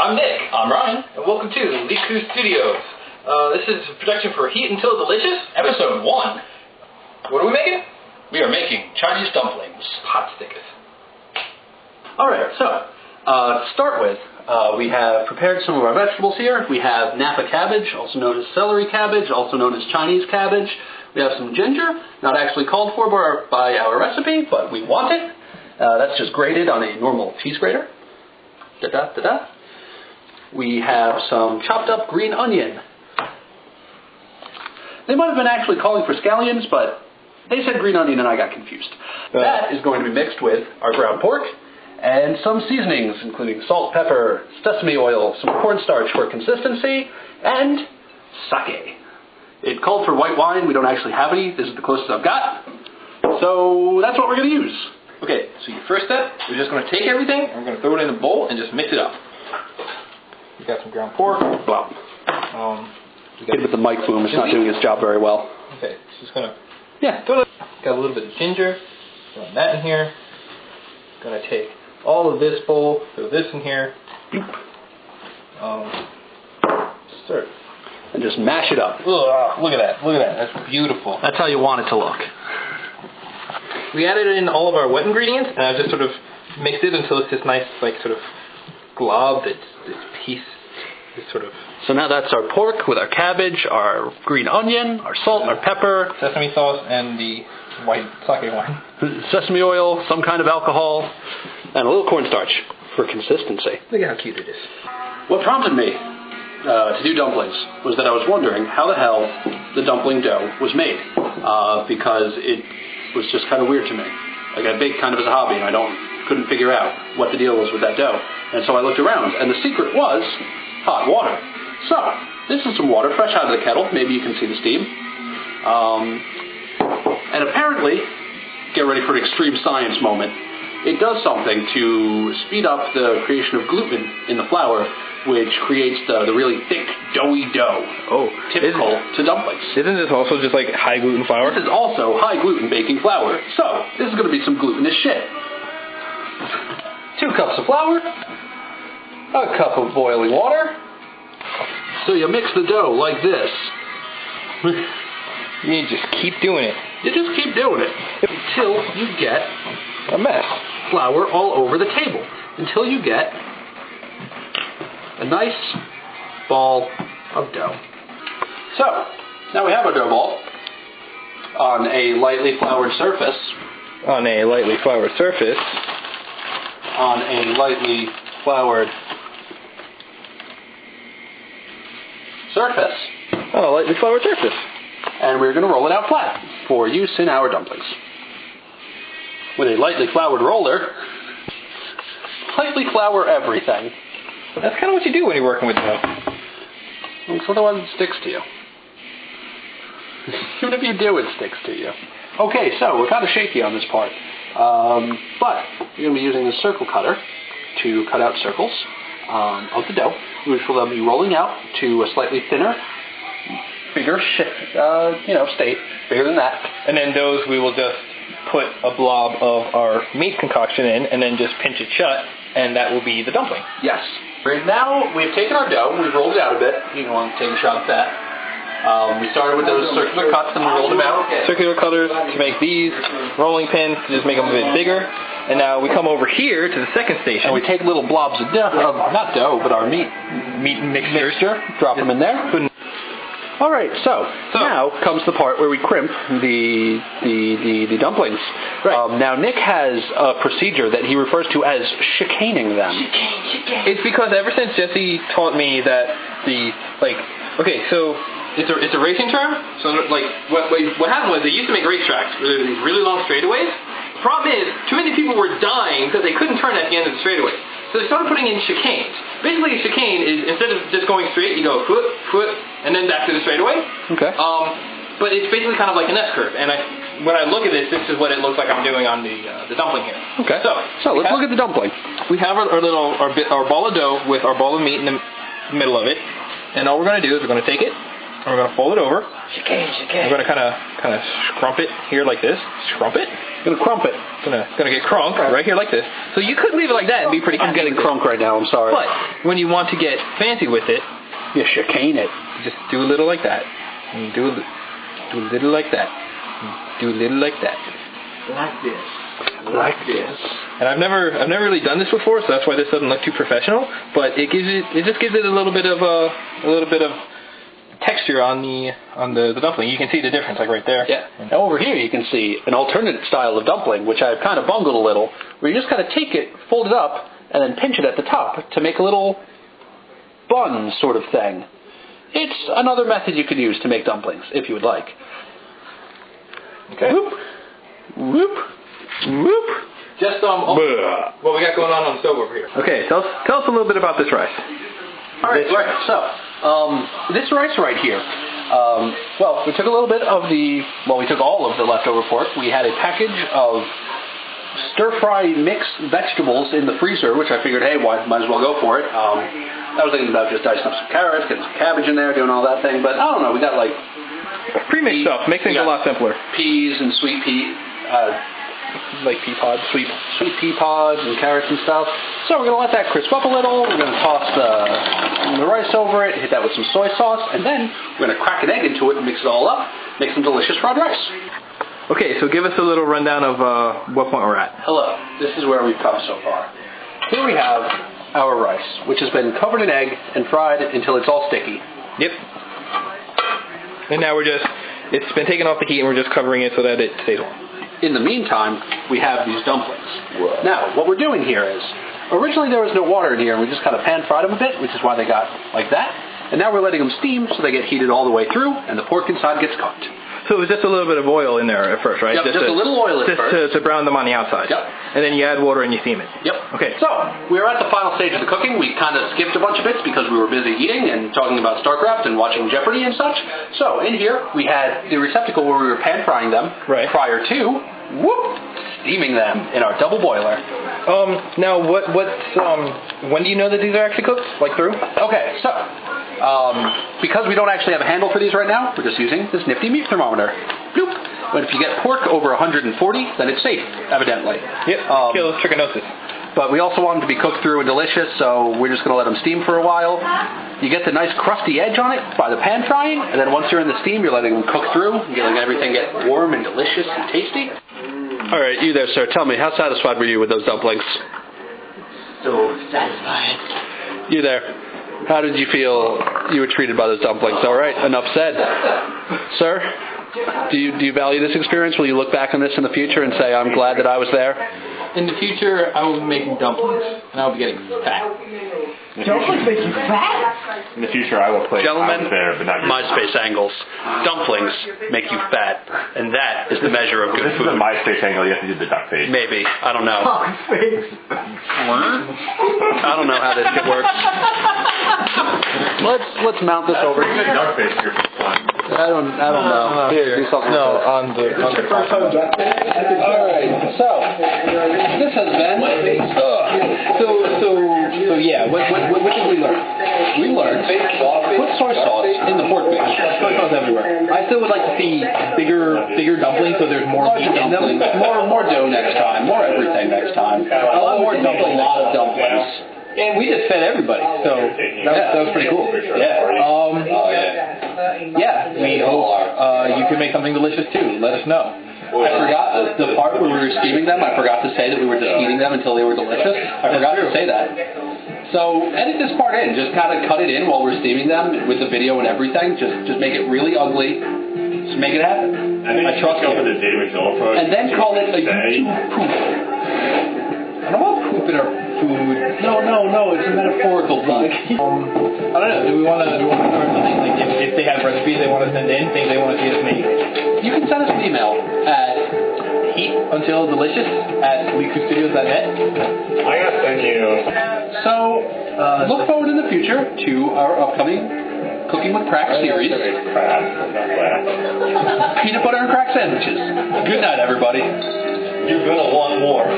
I'm Nick. I'm Ryan. And welcome to Oleetku Studios. This is a production for Heat Until Delicious. Episode 1. What are we making? We are making Chinese dumplings. Pot stickers. Alright, so, to start with, we have prepared some of our vegetables here. We have Napa cabbage, also known as celery cabbage, also known as Chinese cabbage. We have some ginger, not actually called for by our recipe, but we want it. That's just grated on a normal cheese grater. Da-da-da-da. We have some chopped up green onion. They might have been actually calling for scallions, but they said green onion and I got confused. That is going to be mixed with our ground pork and some seasonings, including salt, pepper, sesame oil, some cornstarch for consistency, and sake. It called for white wine. We don't actually have any. This is the closest I've got. So that's what we're going to use. Okay, so your first step, we're just going to take everything and we're going to throw it in a bowl and just mix it up. We got some ground pork. Well, Hit it with the mic boom. It's not doing its job very well. Okay, just going to Throw it. got a little bit of ginger. Throw that in here. Going to take all of this bowl, throw this in here. Stir. And just mash it up. Ugh, look at that. Look at that. That's beautiful. That's how you want it to look. We added in all of our wet ingredients, and I just sort of mixed it until it's this nice, like, sort of glob, this piece, this sort of... So now that's our pork with our cabbage, our green onion, our salt, our pepper, sesame sauce, and the white sake wine. sesame oil, some kind of alcohol, and a little cornstarch for consistency. Look at how cute it is. What prompted me to do dumplings was that I was wondering how the hell the dumpling dough was made, because it was just kind of weird to me. Like, I bake kind of as a hobby, and I couldn't figure out what the deal was with that dough. And so I looked around, and the secret was hot water. So, this is some water fresh out of the kettle. Maybe you can see the steam. And apparently, get ready for an extreme science moment, it does something to speed up the creation of gluten in the flour, which creates the really thick, doughy dough. Oh, typical to dumplings. Isn't this also just like high gluten flour? This is also high gluten baking flour. So, this is going to be some glutinous shit. 2 cups of flour, a cup of boiling water. So you mix the dough like this. You just keep doing it. You just keep doing it until you get a mess. Flour all over the table. Until you get a nice ball of dough. So, now we have our dough ball on a lightly floured surface. On a lightly floured surface. On a lightly floured surface. On a lightly floured surface. And we're going to roll it out flat for use in our dumplings. With a lightly floured roller, lightly flour everything. That's kind of what you do when you're working with dough. Because otherwise it sticks to you. Even if you do, it sticks to you. Okay, so we're kind of shaky on this part. But we're going to be using the circle cutter to cut out circles of the dough, which will then be rolling out to a slightly thinner, bigger state, bigger than that. And then those we will just put a blob of our meat concoction in and then just pinch it shut, and that will be the dumpling. Yes. Right now, we've taken our dough, we've rolled it out a bit. You can want to take a shot at that. We started with those circular cuts and we rolled them out. Circular cutters to make these, rolling pins to just make them a bit bigger. And now we come over here to the second station. And we take little blobs of dough, not dough, but our meat mixture, drop them in there. All right, so now comes the part where we crimp the dumplings. Right. Now, Nick has a procedure that he refers to as chicaning them. It's because ever since Jesse taught me that so it's a racing term. So what happened was they used to make racetracks where there were these really long straightaways. The problem is too many people were dying because they couldn't turn at the end of the straightaway. So they started putting in chicanes. Basically, a chicane is, instead of just going straight, you go foot, and then back to the straightaway. Okay. But it's basically kind of like an S-curve. And when I look at this is what it looks like I'm doing on the dumpling here. Okay. So let's look at the dumpling. We have our ball of dough with our ball of meat in the middle of it. And all we're going to do is we're going to take it, And we're going to fold it over. We're going to kind of scrump it here like this. Scrump it? Gonna crump it. Gonna get crunk right here like this. So you could leave it like that and be pretty happy. I'm getting crunk right now, I'm sorry. But when you want to get fancy with it, you chicane it. Just do a little like that. And do a little like that. And do a little like that. Like this. Like this. And I've never really done this before, so that's why this doesn't look too professional. But it just gives it a little bit of texture on the dumpling. You can see the difference, like right there. Yeah. Now over here you can see an alternate style of dumpling, which I've kind of bungled a little, where you just kind of take it, fold it up, and then pinch it at the top to make a little bun sort of thing. It's another method you could use to make dumplings, if you would like. Okay. Whoop. Whoop. Whoop. Just what we got going on the stove over here. Okay, tell us a little bit about this rice. All right, so this rice right here, well, we took a little bit of we took all of the leftover pork. We had a package of stir-fry mixed vegetables in the freezer, which I figured, hey, might as well go for it. I was thinking about just dicing up some carrots, getting some cabbage in there, doing all that thing, but I don't know, we got like pre-mixed stuff, makes things a lot simpler. Peas and sweet pea, like pea pods, sweet pea pods and carrots and stuff. So we're going to let that crisp up a little. We're going to toss the rice over it, hit that with some soy sauce, and then we're going to crack an egg into it and mix it all up, make some delicious fried rice. Okay, so give us a little rundown of what point we're at. Hello, this is where we've come so far. Here we have our rice, which has been covered in egg and fried until it's all sticky. Yep. And now it's been taken off the heat and we're just covering it so that it stays on. In the meantime, we have these dumplings. Whoa. Now, what we're doing here is, originally there was no water in here, and we just kind of pan-fried them a bit, which is why they got like that. And now we're letting them steam so they get heated all the way through, and the pork inside gets cooked. So it was just a little bit of oil in there at first, right? Yep, just a little oil at first. To brown them on the outside. Yep. And then you add water and you steam it. Yep. Okay. So, we're at the final stage of the cooking. We kind of skipped a bunch of bits because we were busy eating and talking about StarCraft and watching Jeopardy and such. So, in here, we had the receptacle where we were pan-frying them prior to, steaming them in our double boiler. Now, when do you know that these are actually cooked? Like through? Okay, so, because we don't actually have a handle for these right now, we're just using this nifty meat thermometer. Bloop. But if you get pork over 140, then it's safe, evidently. Yep, kills trichinosis. But we also want them to be cooked through and delicious, so we're just going to let them steam for a while. You get the nice crusty edge on it by the pan frying, and then once you're in the steam, you're letting them cook through, and letting everything get warm and delicious and tasty. All right, you there, sir. Tell me, how satisfied were you with those dumplings? So satisfied. You there. How did you feel you were treated by those dumplings? All right, enough said. Sir, do you value this experience? Will you look back on this in the future and say, I'm glad that I was there? In the future, I will be making dumplings, and I will be getting fat. Dumplings make you fat? In the future, I will play Gentlemen, there, but not MySpace angles. Dumplings make you fat, and that is the measure of good this food. This is a MySpace angle. You have to do the duck face. Maybe. I don't know. I don't know how this shit works. Let's mount this over here. Duck face here. I don't know. Here, do something. No, on the All right. So this has been. So yeah. What did we learn? We learned put soy sauce in the pork base. Soy sauce everywhere. I still would like to see bigger dumplings so there's more Larger dumplings. More dough next time. More everything next time. A lot more dumplings. A lot of dumplings. And we just fed everybody, so that was pretty cool. Yeah. Yeah, we hope you can make something delicious too. Let us know. I forgot the part where we were steaming them. I forgot to say that we were just heating them until they were delicious. I forgot to say that. So edit this part in. Just kind of cut it in while we're steaming them with the video and everything. Just make it really ugly. Just make it happen. I trust you. The David approach. And then call it a YouTube poop. I don't want poop in our food. No, it's a metaphorical thing. I don't know. Do we want to start something? Like if they have recipes they want to send in, things they want to see us make? You can send us an email at heatuntildelicious@oleetkustudios.net. I gotta send you. So look forward in the future to our upcoming Cooking with Crack series. Peanut butter and crack sandwiches. Good night, everybody. You're gonna want more.